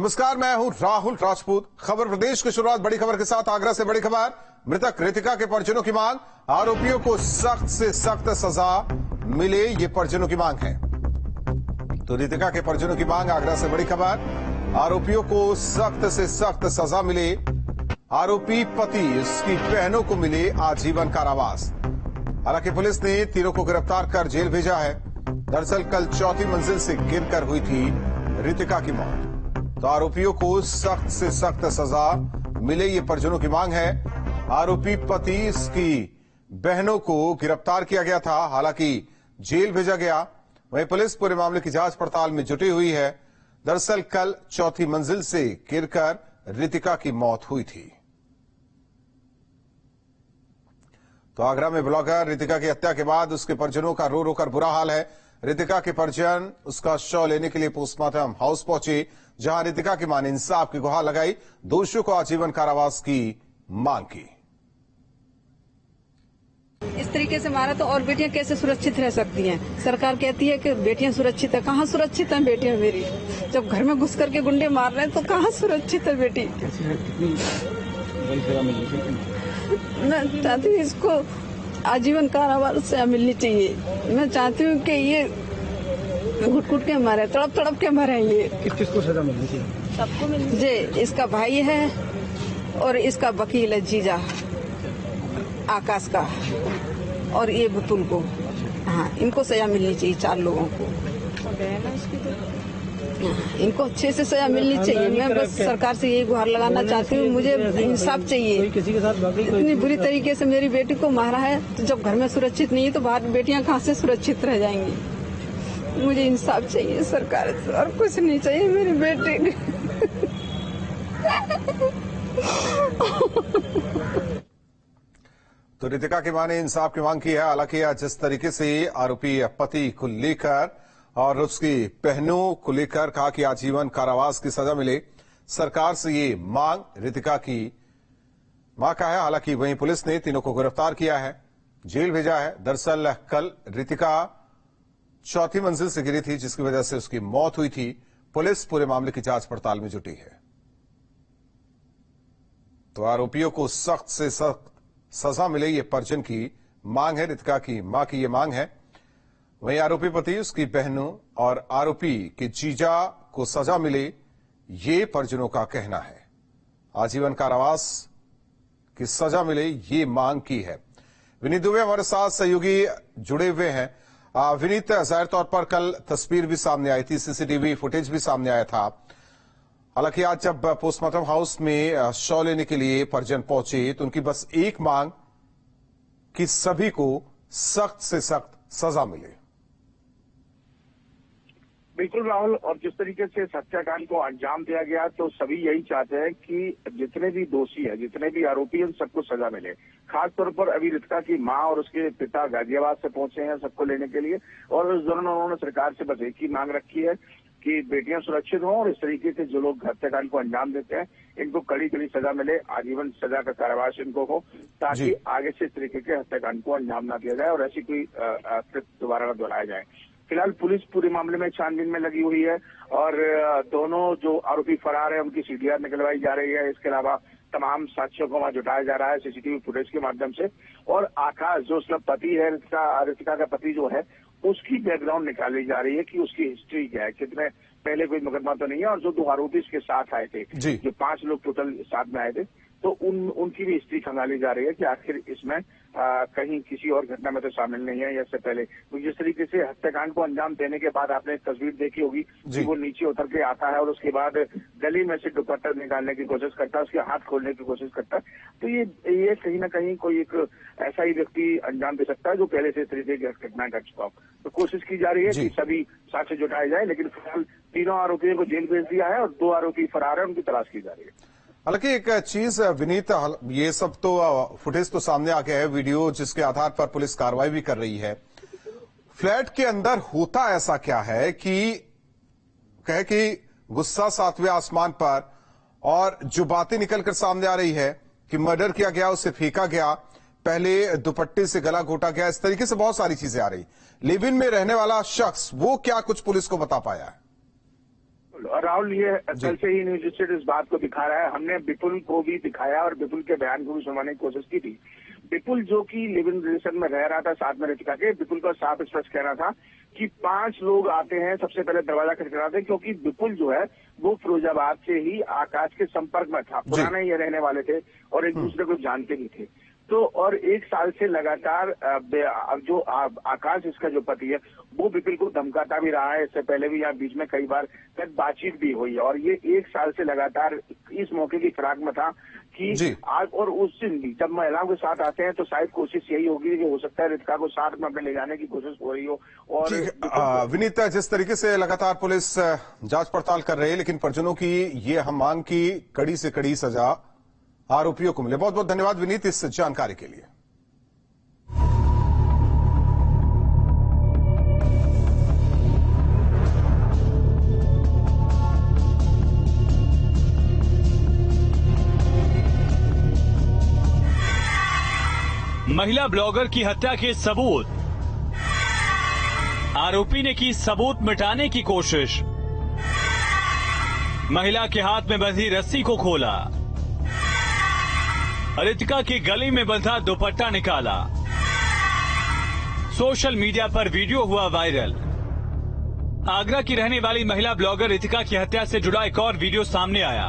नमस्कार, मैं हूं राहुल राजपूत। खबर प्रदेश की शुरुआत बड़ी खबर के साथ। आगरा से बड़ी खबर। मृतक रितिका के परिजनों की मांग, आरोपियों को सख्त से सख्त सजा मिले, ये परिजनों की मांग है। तो रितिका के परिजनों की मांग, आगरा से बड़ी खबर। आरोपियों को सख्त से सख्त सजा मिले, आरोपी पति उसकी बहनों को मिले आजीवन कारावास। हालांकि पुलिस ने तीनों को गिरफ्तार कर जेल भेजा है। दरअसल कल चौथी मंजिल से गिरकर हुई थी रितिका की मौत। तो आरोपियों को सख्त से सख्त सजा मिले, ये परिजनों की मांग है। आरोपी पति इसकी बहनों को गिरफ्तार किया गया था, हालांकि जेल भेजा गया। वहीं पुलिस पूरे मामले की जांच पड़ताल में जुटी हुई है। दरअसल कल चौथी मंजिल से गिरकर रितिका की मौत हुई थी। तो आगरा में ब्लॉगर रितिका की हत्या के बाद उसके परिजनों का रो रो कर बुरा हाल है। रितिका के परिजन उसका शव लेने के लिए पोस्टमार्टम हाउस पहुंचे, जहां रितिका की मां ने इंसाफ की गुहार लगाई, दोषियों को आजीवन कारावास की मांग की। इस तरीके से मारा तो और बेटियां कैसे सुरक्षित रह सकती हैं? सरकार कहती है कि बेटियां सुरक्षित है। कहाँ सुरक्षित है बेटियां मेरी? जब घर में घुस करके गुंडे मार रहे हैं तो कहाँ सुरक्षित है बेटी? मैं चाहती हूँ इसको आजीवन कारावास सजा मिलनी चाहिए। मैं चाहती हूँ कि ये घुट-घुट के मरे, तड़प के मरे। ये किसको सजा मिलनी चाहिए? सबको मिलनी चाहिए। इसका भाई है और इसका वकील है जीजा आकाश का, और ये बुतुल को। हाँ, इनको सजा मिलनी चाहिए, 4 लोगों को। इनको अच्छे से सजा मिलनी चाहिए। मैं बस सरकार से यही गुहार लगाना चाहती हूँ, मुझे इंसाफ चाहिए। किसी के साथ इतनी बुरी तरीके से मेरी बेटी को मारा है, तो जब घर में सुरक्षित नहीं है तो बाहर बेटियां कहाँ से सुरक्षित रह जाएंगी? मुझे इंसाफ चाहिए सरकार से, और कुछ नहीं चाहिए मेरी बेटी तो रितिका की मां ने इंसाफ की मांग की है। हालांकि जिस तरीके से आरोपी पति को लेकर और उसकी बहनों को लेकर कहा कि आजीवन कारावास की सजा मिले, सरकार से ये मांग रितिका की मां का है। हालांकि वहीं पुलिस ने तीनों को गिरफ्तार किया है, जेल भेजा है। दरअसल कल रितिका चौथी मंजिल से गिरी थी, जिसकी वजह से उसकी मौत हुई थी। पुलिस पूरे मामले की जांच पड़ताल में जुटी है। तो आरोपियों को सख्त से सख्त सजा मिले, ये परिजन की मांग है। रितिका की मां की ये मांग है। वहीं आरोपी पति, उसकी बहनों और आरोपी के जीजा को सजा मिले, ये परिजनों का कहना है। आजीवन कारावास की सजा मिले, ये मांग की है। विनीत दुबे हमारे साथ सहयोगी जुड़े हुए हैं। विनीत, जाहिर तौर पर कल तस्वीर भी सामने आई थी, सीसीटीवी फुटेज भी सामने आया था। हालांकि आज जब पोस्टमार्टम हाउस में शव लेने के लिए परिजन पहुंचे तो उनकी बस एक मांग कि सभी को सख्त से सख्त सजा मिले। बिल्कुल राहुल, और जिस तरीके से हत्याकांड को अंजाम दिया गया, तो सभी यही चाहते हैं कि जितने भी दोषी हैं, जितने भी आरोपी हैं, सबको सजा मिले। खासतौर पर अभी रितिका की मां और उसके पिता गाजियाबाद से पहुंचे हैं सबको लेने के लिए, और उस दौरान उन्होंने सरकार से बस एक ही मांग रखी है कि बेटियां सुरक्षित हों, और इस तरीके से जो लोग हत्याकांड को अंजाम देते हैं इनको कड़ी कड़ी सजा मिले, आजीवन सजा का कारावास इनको हो, ताकि आगे से इस तरीके के हत्याकांड को अंजाम ना दिया जाए और ऐसी कोई कृत्य दोबारा न दोहराया जाए। फिलहाल पुलिस पूरे मामले में छानबीन में लगी हुई है, और दोनों जो आरोपी फरार है उनकी सीडीआर निकलवाई जा रही है। इसके अलावा तमाम साक्ष्यों को वहां जुटाया जा रहा है सीसीटीवी फुटेज के माध्यम से। और आकाश, जो उसका पति है, रितिका का पति जो है, उसकी बैकग्राउंड निकाली जा रही है कि उसकी हिस्ट्री क्या है, कितने पहले कोई मुकदमा तो नहीं है, और जो 2 आरोपी इसके साथ आए थे, जो 5 लोग टोटल साथ में आए थे, तो उनकी भी हिस्ट्री खंगाली जा रही है कि आखिर इसमें कहीं किसी और घटना में तो शामिल नहीं है या इससे पहले। तो जिस तरीके से हत्याकांड को अंजाम देने के बाद आपने एक तस्वीर देखी होगी कि वो नीचे उतर के आता है और उसके बाद गली में से दुपट्टा निकालने की कोशिश करता है, उसके हाथ खोलने की कोशिश करता है। तो ये कहीं ना कहीं कोई एक ऐसा ही व्यक्ति अंजाम दे सकता है जो पहले से इस तरीके की घटना घट चुका हो। तो कोशिश की जा रही है कि सभी साक्ष्य जुटाए जाए, लेकिन फिलहाल तीनों आरोपियों को जेल भेज दिया है और 2 आरोपी फरार है, उनकी तलाश की जा रही है। हालांकि एक चीज विनीत, ये सब तो फुटेज तो सामने आ गया है, वीडियो, जिसके आधार पर पुलिस कार्रवाई भी कर रही है। फ्लैट के अंदर होता ऐसा क्या है कि कहे कि गुस्सा 7वें आसमान पर, और जो बातें निकलकर सामने आ रही है कि मर्डर किया गया, उसे फेंका गया, पहले दुपट्टे से गला घोटा गया, इस तरीके से बहुत सारी चीजें आ रही। लिव इन में रहने वाला शख्स वो क्या कुछ पुलिस को बता पाया है? राहुल, ये कल से ही न्यूज स्टेट इस बात को दिखा रहा है। हमने विपुल को भी दिखाया और विपुल के बयान को भी सुनवाने की कोशिश की थी। विपुल जो कि लिव इन रिलेशन में रह रहा था साथ में रितिका के, विपुल का साफ स्पष्ट कहना था कि 5 लोग आते हैं, सबसे पहले दरवाजा खटखटाते हैं, क्योंकि विपुल जो है वो फिरोजाबाद से ही आकाश के संपर्क में था, पुराने ये रहने वाले थे और एक दूसरे को जानते भी थे। तो और 1 साल से लगातार जो आकाश इसका जो पति है वो विपुल को धमकाता भी रहा है। इससे पहले भी यहाँ बीच में कई बार बातचीत भी हुई और ये 1 साल से लगातार इस मौके की फिराक में था कि आज और उस दिन भी जब महिलाओं के साथ आते हैं तो शायद कोशिश यही होगी कि हो सकता है रितिका को साथ में अपने ले जाने की कोशिश हो रही हो। और विनीत, जिस तरीके से लगातार पुलिस जांच पड़ताल कर रही है, लेकिन परिजनों की ये हम मांग की कड़ी से कड़ी सजा आरोपियों को मिले। बहुत बहुत धन्यवाद विनीत इस जानकारी के लिए। महिला ब्लॉगर की हत्या के सबूत, आरोपी ने की सबूत मिटाने की कोशिश, महिला के हाथ में बंधी रस्सी को खोला, रितिका की गली में बंधा दुपट्टा निकाला, सोशल मीडिया पर वीडियो हुआ वायरल। आगरा की रहने वाली महिला ब्लॉगर रितिका की हत्या से जुड़ा एक और वीडियो सामने आया।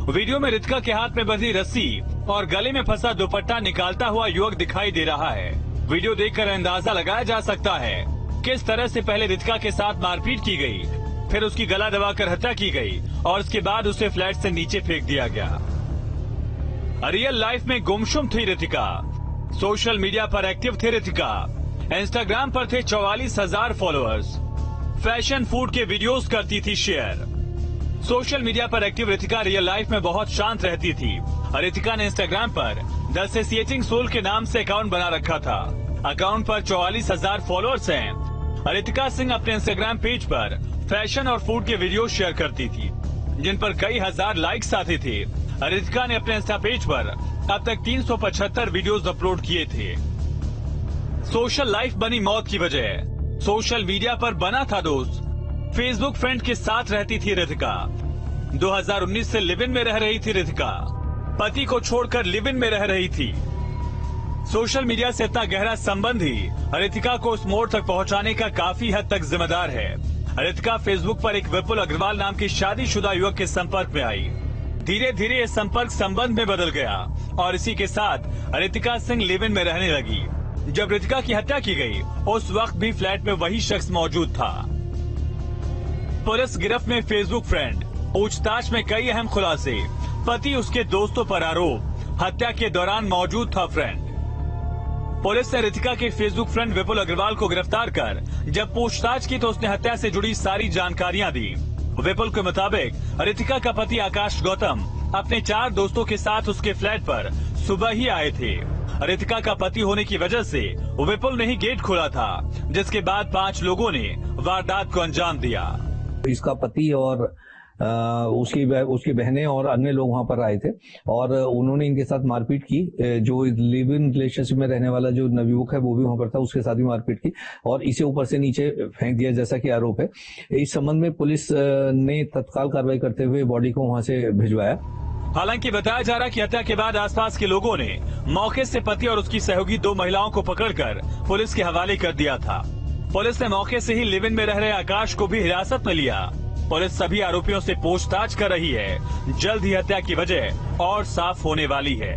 वीडियो में रितिका के हाथ में बंधी रस्सी और गले में फंसा दुपट्टा निकालता हुआ युवक दिखाई दे रहा है। वीडियो देखकर अंदाजा लगाया जा सकता है किस तरह से पहले रितिका के साथ मारपीट की गई, फिर उसकी गला दबाकर हत्या की गई और उसके बाद उसे फ्लैट से नीचे फेंक दिया गया। रियल लाइफ में गुमशुम थी रितिका, सोशल मीडिया पर एक्टिव थी रितिका, इंस्टाग्राम पर थे 44,000 फॉलोअर्स, फैशन फूड के वीडियोस करती थी शेयर। सोशल मीडिया पर एक्टिव रितिका रियल लाइफ में बहुत शांत रहती थी। रितिका ने इंस्टाग्राम पर द सेसिएटिंग सोल के नाम से अकाउंट बना रखा था। अकाउंट पर 44,000 फॉलोअर्स हैं। रितिका सिंह अपने इंस्टाग्राम पेज पर फैशन और फूड के वीडियो शेयर करती थी, जिन पर कई हजार लाइक्स आते थे। रितिका ने अपने इंस्टा पेज पर अब तक 375 वीडियोस अपलोड किए थे। सोशल लाइफ बनी मौत की वजह, सोशल मीडिया पर बना था दोस्त। फेसबुक फ्रेंड के साथ रहती थी रितिका। 2019 से लिव इन में रह रही थी रितिका, पति को छोड़कर लिव इन में रह रही थी। सोशल मीडिया से इतना गहरा संबंध ही रितिका को उस मोड़ तक पहुंचाने का काफी हद तक जिम्मेदार है। रितिका फेसबुक पर एक विपुल अग्रवाल नाम के शादीशुदा युवक के संपर्क में आई। धीरे धीरे ये संपर्क संबंध में बदल गया और इसी के साथ रितिका सिंह लिव इन में रहने लगी। जब रितिका की हत्या की गई उस वक्त भी फ्लैट में वही शख्स मौजूद था। पुलिस गिरफ्त में फेसबुक फ्रेंड, पूछताछ में कई अहम खुलासे, पति उसके दोस्तों पर आरोप, हत्या के दौरान मौजूद था फ्रेंड। पुलिस ने रितिका के फेसबुक फ्रेंड विपुल अग्रवाल को गिरफ्तार कर जब पूछताछ की तो उसने हत्या से जुड़ी सारी जानकारियां दी। विपुल के मुताबिक रितिका का पति आकाश गौतम अपने 4 दोस्तों के साथ उसके फ्लैट पर सुबह ही आए थे। रितिका का पति होने की वजह से विपुल ने ही गेट खोला था, जिसके बाद 5 लोगों ने वारदात को अंजाम दिया। इसका पति और उसकी बहनें और अन्य लोग वहां पर आए थे और उन्होंने इनके साथ मारपीट की। जो लिव इन रिलेशनशिप में रहने वाला जो नवयुवक है वो भी वहां पर था, उसके साथ भी मारपीट की और इसे ऊपर से नीचे फेंक दिया जैसा कि आरोप है। इस संबंध में पुलिस ने तत्काल कार्रवाई करते हुए बॉडी को वहां से भिजवाया। हालांकि बताया जा रहा कि हत्या के बाद आसपास के लोगों ने मौके से पति और उसकी सहयोगी 2 महिलाओं को पकड़कर पुलिस के हवाले कर दिया था। पुलिस ने मौके से ही लिव इन में रह रहे आकाश को भी हिरासत में लिया। पुलिस सभी आरोपियों से पूछताछ कर रही है। जल्द ही हत्या की वजह और साफ होने वाली है।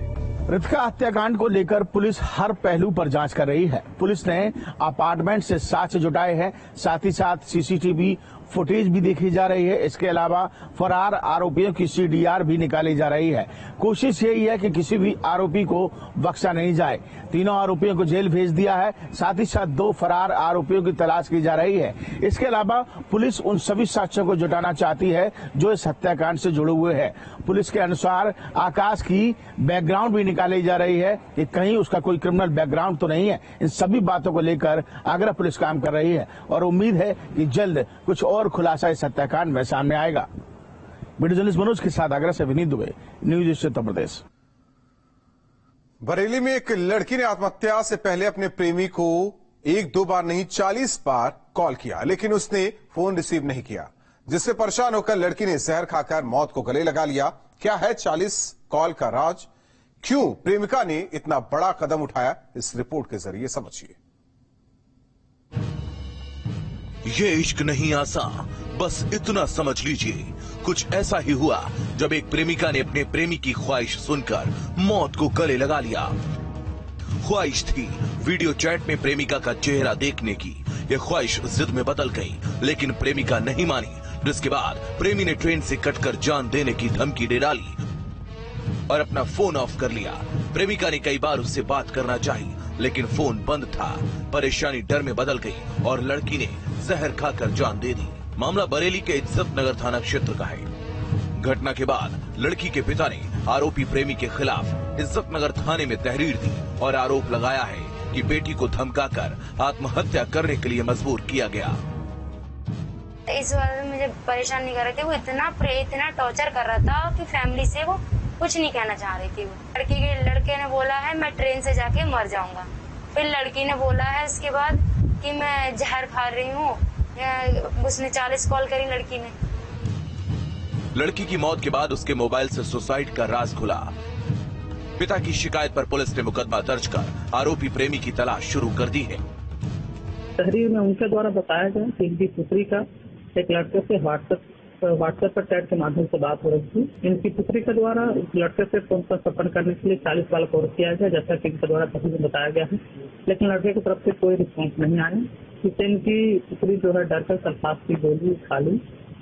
रितिका हत्याकांड को लेकर पुलिस हर पहलू पर जांच कर रही है। पुलिस ने अपार्टमेंट से साक्ष्य जुटाए हैं, साथ ही साथ सीसीटीवी फुटेज भी देखी जा रही है। इसके अलावा फरार आरोपियों की सीडीआर भी निकाली जा रही है। कोशिश यही है कि किसी भी आरोपी को बख्शा नहीं जाए। तीनों आरोपियों को जेल भेज दिया है, साथ ही साथ 2 फरार आरोपियों की तलाश की जा रही है। इसके अलावा पुलिस उन सभी साक्ष्यों को जुटाना चाहती है जो इस हत्याकांड से जुड़े हुए हैं। पुलिस के अनुसार आकाश की बैकग्राउंड भी निकाली जा रही है कि कहीं उसका कोई क्रिमिनल बैकग्राउंड तो नहीं है। इन सभी बातों को लेकर आगरा पुलिस काम कर रही है और उम्मीद है कि जल्द कुछ और खुलासा इस हत्याकांड में सामने आएगा। वीडियो जर्नलिस्ट मनोज के साथ आगरा से विनीत दुबे, न्यूज उत्तर प्रदेश। बरेली में एक लड़की ने आत्महत्या से पहले अपने प्रेमी को 1-2 बार नहीं 40 बार कॉल किया, लेकिन उसने फोन रिसीव नहीं किया। जिससे परेशान होकर लड़की ने जहर खाकर मौत को गले लगा लिया। क्या है 40 कॉल का राज? क्यों प्रेमिका ने इतना बड़ा कदम उठाया? इस रिपोर्ट के जरिए समझिए। ये इश्क नहीं आसान, बस इतना समझ लीजिए, कुछ ऐसा ही हुआ जब एक प्रेमिका ने अपने प्रेमी की ख्वाहिश सुनकर मौत को गले लगा लिया। ख्वाहिश थी वीडियो चैट में प्रेमिका का चेहरा देखने की। यह ख्वाहिश जिद में बदल गई, लेकिन प्रेमिका नहीं मानी, जिसके बाद प्रेमी ने ट्रेन से कटकर जान देने की धमकी दे डाली और अपना फोन ऑफ कर लिया। प्रेमिका ने कई बार उससे बात करना चाही, लेकिन फोन बंद था। परेशानी डर में बदल गई और लड़की ने जहर खाकर जान दे दी। मामला बरेली के इज्जत नगर थाना क्षेत्र का है। घटना के बाद लड़की के पिता ने आरोपी प्रेमी के खिलाफ इज्जत नगर थाने में तहरीर दी और आरोप लगाया है कि बेटी को धमकाकर आत्महत्या करने के लिए मजबूर किया गया। इस बार मुझे परेशान नहीं कर रहे थे, वो इतना टॉर्चर कर रहा था कि फैमिली से वो कुछ नहीं कहना चाह रही थी। वो लड़के ने बोला है मैं ट्रेन से जाके मर जाऊंगा। फिर लड़की ने बोला है उसके बाद कि मैं जहर खा रही हूँ। उसने 40 कॉल करी लड़की ने। लड़की की मौत के बाद उसके मोबाइल से सुसाइड का राज खुला। पिता की शिकायत पर पुलिस ने मुकदमा दर्ज कर आरोपी प्रेमी की तलाश शुरू कर दी है। तहरीर में उनके द्वारा बताया गया कि इनकी पुत्री का एक लड़के से व्हाट्सएप पर चैट के माध्यम से बात हो रही थी। इनकी पुत्री के द्वारा लड़के से फोन पर संपर्क करने के लिए 40 कॉल कॉल किया गया, जैसा कि इनके द्वारा तहरीर में बताया गया है, लेकिन लड़के की तरफ से कोई रिस्पॉन्स नहीं आया। इससे इनकी पुत्री जो है डर कर सल्फास की गोली खा ली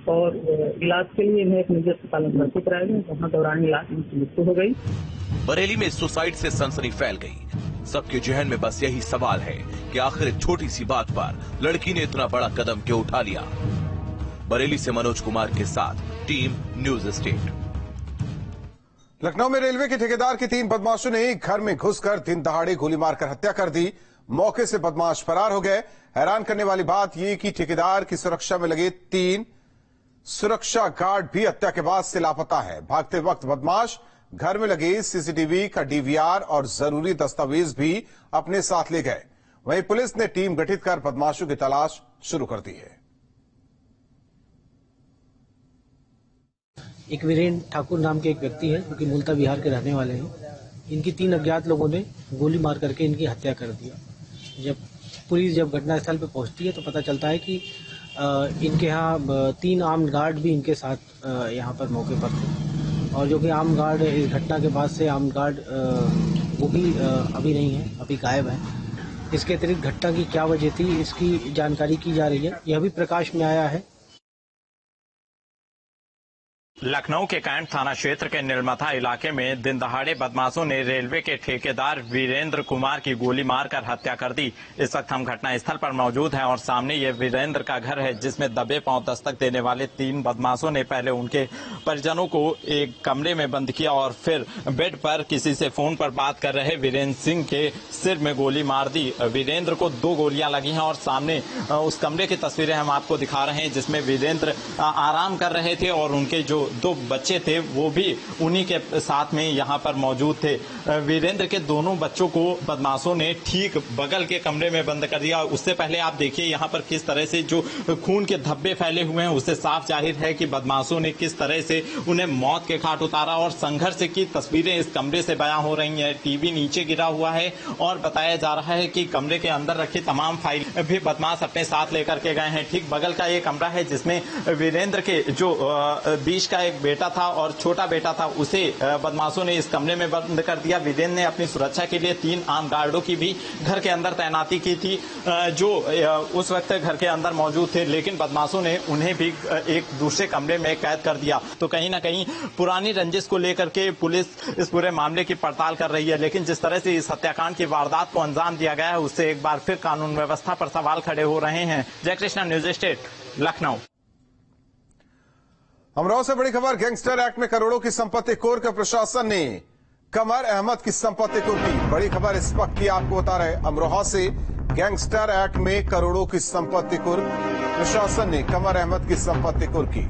और इलाज के लिए इन्हें एक निजी अस्पताल में भर्ती कराया गया, जहाँ दौरान इलाज इनकी मृत्यु हो गई। बरेली में सुसाइड से सनसनी फैल गई। सबके जहन में बस यही सवाल है कि आखिर एक छोटी सी बात पर लड़की ने इतना बड़ा कदम क्यों उठा लिया। बरेली से मनोज कुमार के साथ टीम न्यूज स्टेट। लखनऊ में रेलवे के ठेकेदार के 3 बदमाशों ने घर में घुसकर दिन दहाड़े गोली मारकर हत्या कर दी। मौके से बदमाश फरार हो गए। हैरान करने वाली बात यह कि ठेकेदार की सुरक्षा में लगे 3 सुरक्षा गार्ड भी हत्या के बाद से लापता है। भागते वक्त बदमाश घर में लगे सीसीटीवी का डीवीआर और जरूरी दस्तावेज भी अपने साथ ले गए। वहीं पुलिस ने टीम गठित कर बदमाशों की तलाश शुरू कर दी है। एक वीरेंद्र ठाकुर नाम के एक व्यक्ति है जो कि मूलतः बिहार के रहने वाले हैं। इनकी 3 अज्ञात लोगों ने गोली मार करके इनकी हत्या कर दिया। पुलिस जब घटनास्थल पर पहुंचती है तो पता चलता है कि इनके यहाँ 3 आर्म्ड गार्ड भी इनके साथ यहाँ पर मौके पर थे और जो कि आर्म्ड गार्ड इस घटना के बाद से आर्म्ड गार्ड वो भी अभी नहीं है, अभी गायब है। इसके अतिरिक्त घटना की क्या वजह थी इसकी जानकारी की जा रही है। यह भी प्रकाश में आया है। लखनऊ के कैंट थाना क्षेत्र के नीलमथा इलाके में दिन दहाड़े बदमाशों ने रेलवे के ठेकेदार वीरेंद्र कुमार की गोली मारकर हत्या कर दी। इस वक्त हम घटना स्थल पर मौजूद हैं और सामने ये वीरेंद्र का घर है, जिसमें दबे पांव दस्तक देने वाले 3 बदमाशों ने पहले उनके परिजनों को एक कमरे में बंद किया और फिर बेड पर किसी से फोन पर बात कर रहे वीरेंद्र सिंह के सिर में गोली मार दी। वीरेंद्र को 2 गोलियां लगी हैं और सामने उस कमरे की तस्वीरें हम आपको दिखा रहे हैं जिसमें वीरेंद्र आराम कर रहे थे और उनके जो 2 बच्चे थे वो भी उन्हीं के साथ में यहाँ पर मौजूद थे। वीरेंद्र के दोनों बच्चों को बदमाशों ने ठीक बगल के कमरे में बंद कर दिया। उससे पहले आप देखिए यहाँ पर किस तरह से जो खून के धब्बे फैले हुए हैं, उससे साफ जाहिर है कि बदमाशों ने किस तरह से उन्हें मौत के घाट उतारा और संघर्ष की तस्वीरें इस कमरे से बयां हो रही हैं। टीवी नीचे गिरा हुआ है और बताया जा रहा है कि कमरे के अंदर रखी तमाम फाइल भी बदमाश अपने साथ लेकर के गए हैं। ठीक बगल का ये कमरा है जिसमें वीरेंद्र के जो बीच का एक बेटा था और छोटा बेटा था, उसे बदमाशों ने इस कमरे में बंद कर दिया। वीरेंद्र ने अपनी सुरक्षा के लिए 3 आर्म गार्डों की भी घर के अंदर तैनाती की थी जो उस वक्त घर के अंदर मौजूद थे, लेकिन बदमाशों ने उन्हें भी एक दूसरे कमरे में कैद कर दिया। तो कहीं ना कहीं पुरानी रंजिश को लेकर के पुलिस इस पूरे मामले की पड़ताल कर रही है, लेकिन जिस तरह से इस हत्याकांड की वारदात को अंजाम दिया गया है उससे एक बार फिर कानून व्यवस्था पर सवाल खड़े हो रहे हैं। जयकृष्णा, न्यूज स्टेट, लखनऊ। अमरोहा से बड़ी खबर। गैंगस्टर एक्ट में करोड़ों की संपत्ति कुर्क। प्रशासन ने कमर अहमद की संपत्ति कुर्क की। बड़ी खबर इस वक्त की आपको बता रहे। अमरोहा से गैंगस्टर एक्ट में करोड़ों की संपत्ति कुर्क। प्रशासन ने कमर अहमद की संपत्ति कुर्क की।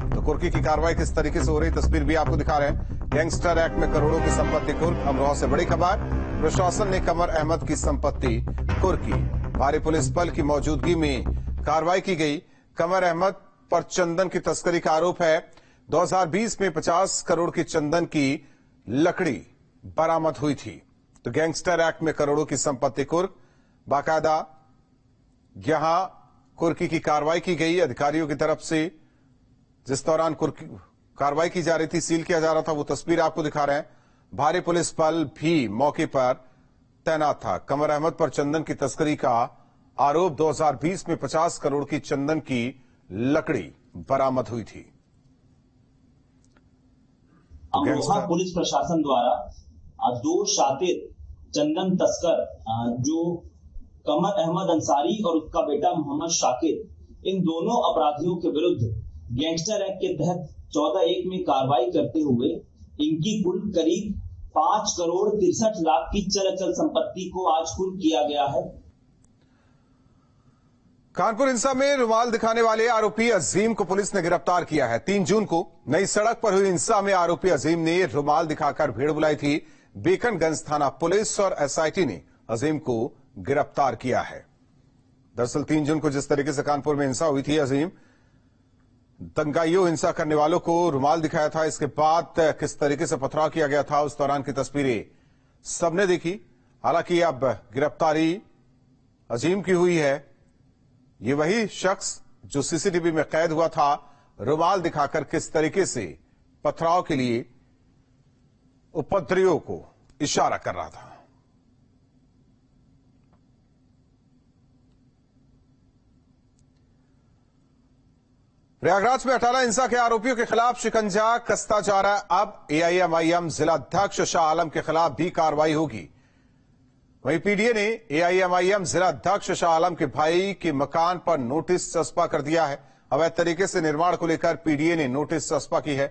तो कुर्की की कार्रवाई किस तरीके से हो रही, तस्वीर भी आपको दिखा रहे हैं। गैंगस्टर एक्ट में करोड़ों की संपत्ति कुर्क। अमरोहा से बड़ी खबर। प्रशासन ने कमर अहमद की संपत्ति कुर्क की। भारी पुलिस बल की मौजूदगी में कार्रवाई की गई। कमर अहमद पर चंदन की तस्करी का आरोप है। 2020 में 50 करोड़ की चंदन की लकड़ी बरामद हुई थी। तो गैंगस्टर एक्ट में करोड़ों की संपत्ति कुर्क। बाकायदा यहां कुर्की की कार्रवाई की गई अधिकारियों की तरफ से। जिस दौरान कार्रवाई की जा रही थी, सील किया जा रहा था, वो तस्वीर आपको दिखा रहे हैं। भारी पुलिस बल भी मौके पर तैनात था। कमर अहमद पर चंदन की तस्करी का आरोप। 2020 में 50 करोड़ की चंदन की लकड़ी बरामद हुई थी। अमरोहा पुलिस प्रशासन द्वारा 2 शातिर चंदन तस्कर जो कमर अहमद अंसारी और उसका बेटा मोहम्मद शाकिर, इन दोनों अपराधियों के विरुद्ध गैंगस्टर एक्ट के तहत 14(1) में कार्रवाई करते हुए इनकी कुल करीब 5 करोड़ 63 लाख की चल अचल संपत्ति को आज कुर्क किया गया है। कानपुर हिंसा में रुमाल दिखाने वाले आरोपी अजीम को पुलिस ने गिरफ्तार किया है। 3 जून को नई सड़क पर हुई हिंसा में आरोपी अजीम ने रुमाल दिखाकर भीड़ बुलाई थी। बीकनगंज थाना पुलिस और एसआईटी ने अजीम को गिरफ्तार किया है। दरअसल 3 जून को जिस तरीके से कानपुर में हिंसा हुई थी, अजीम दंगाइयों हिंसा करने वालों को रुमाल दिखाया था। इसके बाद किस तरीके से पथराव किया गया था, उस दौरान की तस्वीरें सबने देखी। हालांकि अब गिरफ्तारी अजीम की हुई है। ये वही शख्स जो सीसीटीवी में कैद हुआ था, रुमाल दिखाकर किस तरीके से पथराव के लिए उपद्रवियों को इशारा कर रहा था। प्रयागराज में अटाला हिंसा के आरोपियों के खिलाफ शिकंजा कसता जा रहा है। अब एआईएमआईएम जिला अध्यक्ष शाह आलम के खिलाफ भी कार्रवाई होगी। वहीं पीडीए ने एआईएमआईएम जिला अध्यक्ष शाह आलम के भाई के मकान पर नोटिस चस्पा कर दिया है। अवैध तरीके से निर्माण को लेकर पीडीए ने नोटिस चस्पा की है।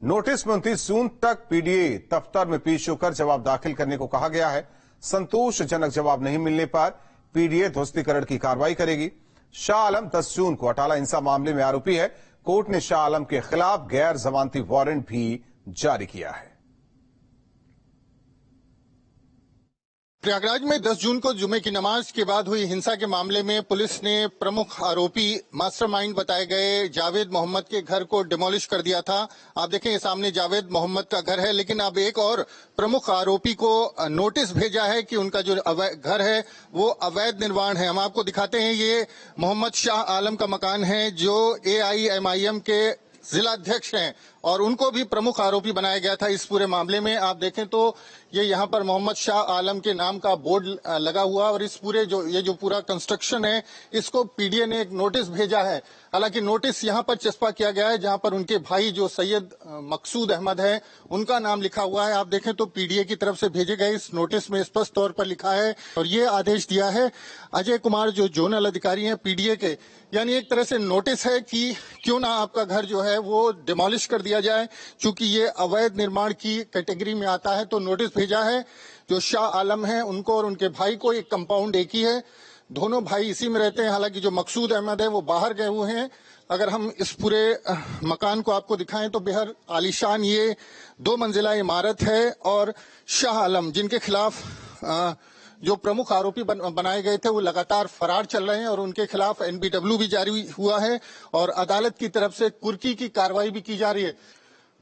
नोटिस में 29 जून तक पीडीए दफ्तर में पेश होकर जवाब दाखिल करने को कहा गया है। संतोषजनक जवाब नहीं मिलने पर पीडीए ध्वस्तीकरण की कार्रवाई करेगी। शाह आलम 10 जून को अटाला हिंसा मामले में आरोपी है। कोर्ट ने शाह आलम के खिलाफ गैर जमानती वारंट भी जारी किया है। प्रयागराज में 10 जून को जुमे की नमाज के बाद हुई हिंसा के मामले में पुलिस ने प्रमुख आरोपी मास्टरमाइंड बताए गए जावेद मोहम्मद के घर को डिमोलिश कर दिया था। आप देखें, ये सामने जावेद मोहम्मद का घर है, लेकिन अब एक और प्रमुख आरोपी को नोटिस भेजा है कि उनका जो घर है वो अवैध निर्माण है। हम आपको दिखाते हैं, ये मोहम्मद शाह आलम का मकान है जो एआईएमआईएम के जिला अध्यक्ष हैं और उनको भी प्रमुख आरोपी बनाया गया था इस पूरे मामले में। आप देखें तो ये यहाँ पर मोहम्मद शाह आलम के नाम का बोर्ड लगा हुआ और इस पूरे जो पूरा कंस्ट्रक्शन है, इसको पीडीए ने एक नोटिस भेजा है। हालांकि नोटिस यहाँ पर चस्पा किया गया है जहाँ पर उनके भाई जो सैयद मकसूद अहमद है उनका नाम लिखा हुआ है। आप देखें तो पीडीए की तरफ से भेजे गए इस नोटिस में स्पष्ट तौर पर लिखा है और ये आदेश दिया है अजय कुमार जो जोनल अधिकारी हैं पीडीए के, यानी एक तरह से नोटिस है कि क्यों ना आपका घर जो है वो डिमोलिश कर दिया जाए। चूंकि ये अवैध निर्माण की कैटेगरी में आता है तो नोटिस भेजा है। जो शाह आलम है उनको और उनके भाई को, एक कंपाउंड एक ही है, दोनों भाई इसी में रहते हैं। हालांकि जो मकसूद अहमद है वो बाहर गए हुए हैं। अगर हम इस पूरे मकान को आपको दिखाएं तो बेहद आलीशान ये 2 मंजिला इमारत है और शाह आलम जिनके खिलाफ जो प्रमुख आरोपी बनाए गए थे वो लगातार फरार चल रहे हैं और उनके खिलाफ एनबीडब्ल्यू भी जारी हुआ है और अदालत की तरफ से कुर्की की कार्रवाई भी की जा रही है।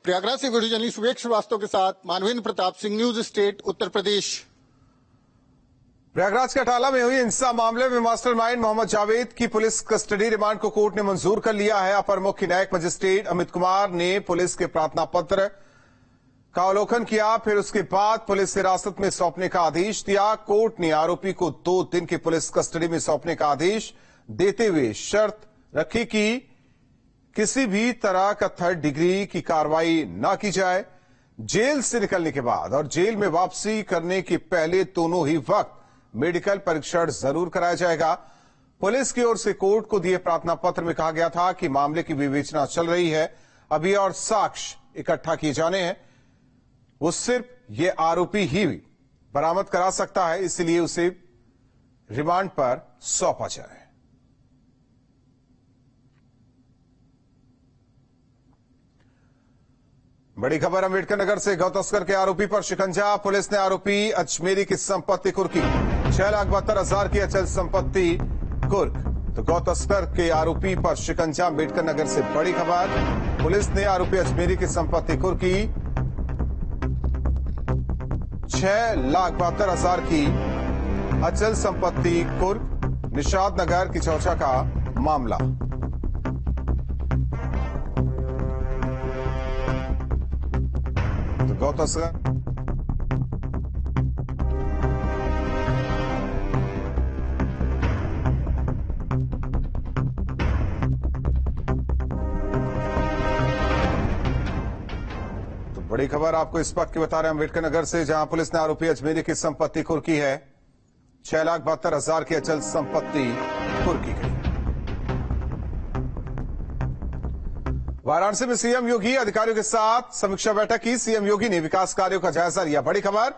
प्रयागराज से वीडियो जर्नलिस्ट विवेक श्रीवास्तव के साथ मानवेंद्र प्रताप सिंह, न्यूज स्टेट, उत्तर प्रदेश। प्रयागराज के अटाला में हुई हिंसा मामले में मास्टरमाइंड मोहम्मद जावेद की पुलिस कस्टडी रिमांड को कोर्ट ने मंजूर कर लिया है। अपर मुख्य न्यायिक मजिस्ट्रेट अमित कुमार ने पुलिस के प्रार्थना पत्र का अवलोकन किया, फिर उसके बाद पुलिस हिरासत में सौंपने का आदेश दिया। कोर्ट ने आरोपी को 2 दिन की पुलिस कस्टडी में सौंपने का आदेश देते हुए शर्त रखी कि किसी भी तरह का 3rd डिग्री की कार्रवाई न की जाए। जेल से निकलने के बाद और जेल में वापसी करने के पहले दोनों ही वक्त मेडिकल परीक्षण जरूर कराया जाएगा। पुलिस की ओर से कोर्ट को दिए प्रार्थना पत्र में कहा गया था कि मामले की विवेचना चल रही है, अभी और साक्ष्य इकट्ठा किए जाने हैं। वो सिर्फ ये आरोपी ही बरामद करा सकता है, इसलिए उसे रिमांड पर सौंपा जाए। बड़ी खबर अम्बेडकर नगर से गौ तस्कर के आरोपी पर शिकंजा। पुलिस ने आरोपी अजमेरी की संपत्ति कुर्की। 6,72,000 की अचल संपत्ति कुर्क। तो गौ तस्कर के आरोपी पर शिकंजा, अम्बेडकर नगर से बड़ी खबर। पुलिस ने आरोपी अजमेरी की संपत्ति कुर्की। 6,72,000 की अचल संपत्ति कुर्क। निषाद नगर की चौचा का मामला। तो गौ तस्कर बड़ी खबर आपको इस वक्त की बता रहे हैं अम्बेडकर नगर से, जहां पुलिस ने आरोपी अजमेरी की संपत्ति कुर्की है। 6,72,000 की अचल संपत्ति कुर्की गई। वाराणसी में सीएम योगी अधिकारियों के साथ समीक्षा बैठक की। सीएम योगी ने विकास कार्यों का जायजा लिया। बड़ी खबर,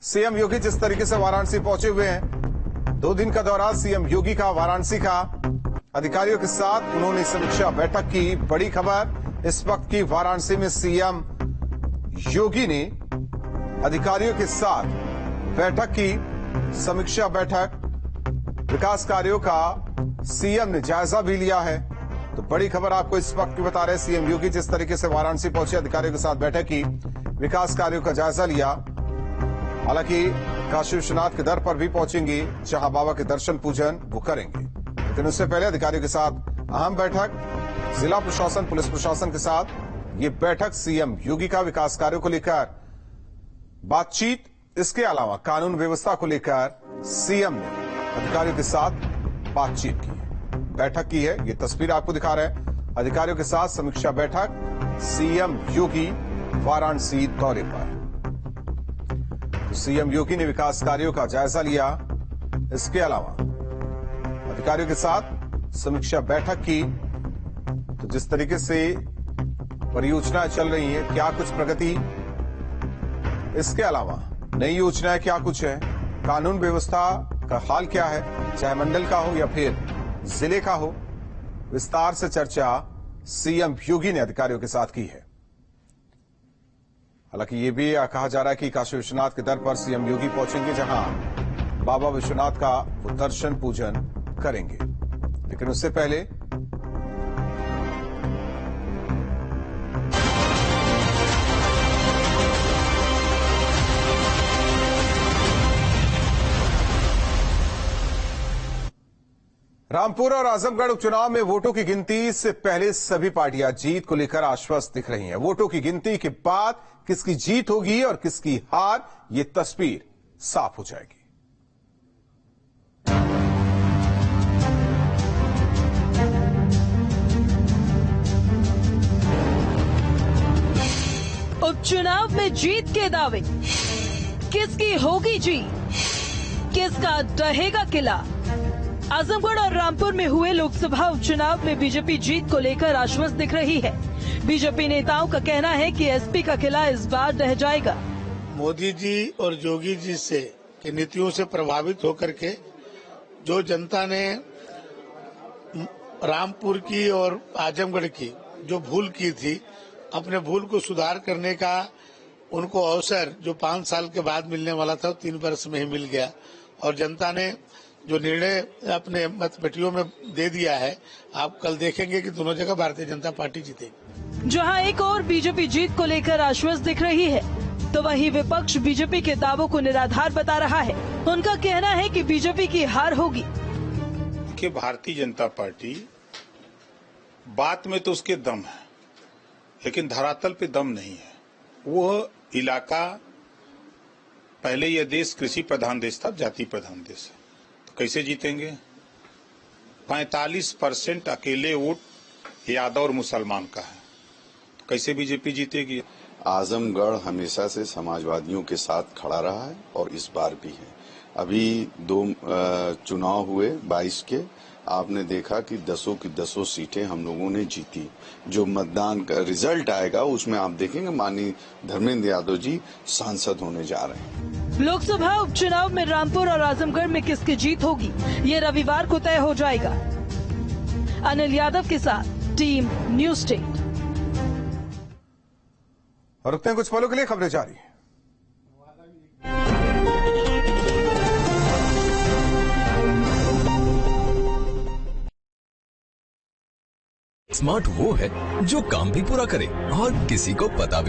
सीएम योगी जिस तरीके से वाराणसी पहुंचे हुए हैं, 2 दिन का दौरा सीएम योगी का वाराणसी का। अधिकारियों के साथ उन्होंने समीक्षा बैठक की। बड़ी खबर इस वक्त की, वाराणसी में सीएम योगी ने अधिकारियों के साथ बैठक की, समीक्षा बैठक। विकास कार्यों का सीएम ने जायजा भी लिया है। तो बड़ी खबर आपको इस वक्त की बता रहे हैं, सीएम योगी जिस तरीके से वाराणसी पहुंचे, अधिकारियों के साथ बैठक की, विकास कार्यों का जायजा लिया। हालांकि काशी विश्वनाथ के दर पर भी पहुंचेंगे, जहां बाबा के दर्शन पूजन वो करेंगे, लेकिन उससे पहले अधिकारियों के साथ अहम बैठक। जिला प्रशासन, पुलिस प्रशासन के साथ ये बैठक सीएम योगी का विकास कार्यों को लेकर बातचीत। इसके अलावा कानून व्यवस्था को लेकर सीएम ने अधिकारियों के साथ बातचीत की, बैठक की है। ये तस्वीर आपको दिखा रहे हैं, अधिकारियों के साथ समीक्षा बैठक। सीएम योगी वाराणसी दौरे पर। तो सीएम योगी ने विकास कार्यों का जायजा लिया। इसके अलावा अधिकारियों के साथ समीक्षा बैठक की। तो जिस तरीके से परियोजनाएं चल रही हैं, क्या कुछ प्रगति, इसके अलावा नई योजनाएं क्या कुछ है, कानून व्यवस्था का हाल क्या है, चाहे मंडल का हो या फिर जिले का हो, विस्तार से चर्चा सीएम योगी ने अधिकारियों के साथ की है। हालांकि ये भी कहा जा रहा है कि काशी विश्वनाथ के दर पर सीएम योगी पहुंचेंगे, जहां बाबा विश्वनाथ का वो दर्शन पूजन करेंगे। लेकिन उससे पहले रामपुर और आजमगढ़ उपचुनाव में वोटों की गिनती से पहले सभी पार्टियां जीत को लेकर आश्वस्त दिख रही हैं। वोटों की गिनती के बाद किसकी जीत होगी और किसकी हार, ये तस्वीर साफ हो जाएगी। उपचुनाव में जीत के दावे, किसकी होगी जीत, किसका रहेगा किला। आजमगढ़ और रामपुर में हुए लोकसभा उपचुनाव में बीजेपी जीत को लेकर आश्वस्त दिख रही है। बीजेपी नेताओं का कहना है कि एसपी का किला इस बार रह जाएगा। मोदी जी और योगी जी से की नीतियों से प्रभावित होकर के जो जनता ने रामपुर की और आजमगढ़ की जो भूल की थी, अपने भूल को सुधार करने का उनको अवसर जो 5 साल के बाद मिलने वाला था, 3 वर्ष में ही मिल गया। और जनता ने जो निर्णय अपने मतपेटियों में दे दिया है, आप कल देखेंगे कि दोनों जगह भारतीय जनता पार्टी जीतेगी। जहां एक और बीजेपी जीत को लेकर आश्वस्त दिख रही है, तो वहीं विपक्ष बीजेपी के दावों को निराधार बता रहा है। उनका कहना है कि बीजेपी की हार होगी। कि भारतीय जनता पार्टी बात में तो उसके दम है, लेकिन धरातल पे दम नहीं है। वो इलाका, पहले यह देश कृषि प्रधान देश था, जाति प्रधान देश है, तो कैसे जीतेंगे। 45% अकेले वोट यादव और मुसलमान का है, तो कैसे बीजेपी जीतेगी। आजमगढ़ हमेशा से समाजवादियों के साथ खड़ा रहा है और इस बार भी है। अभी 2 चुनाव हुए 22 के, आपने देखा कि 10 की 10 सीटें हम लोगों ने जीती। जो मतदान का रिजल्ट आएगा उसमें आप देखेंगे माननीय धर्मेंद्र यादव जी सांसद होने जा रहे हैं। लोकसभा उपचुनाव में रामपुर और आजमगढ़ में किसकी जीत होगी, ये रविवार को तय हो जाएगा। अनिल यादव के साथ टीम न्यूज स्टेट। और रुकते हैं कुछ पलों के लिए, खबरें जारी। स्मार्ट वो है जो काम भी पूरा करे और किसी को पता भी नहीं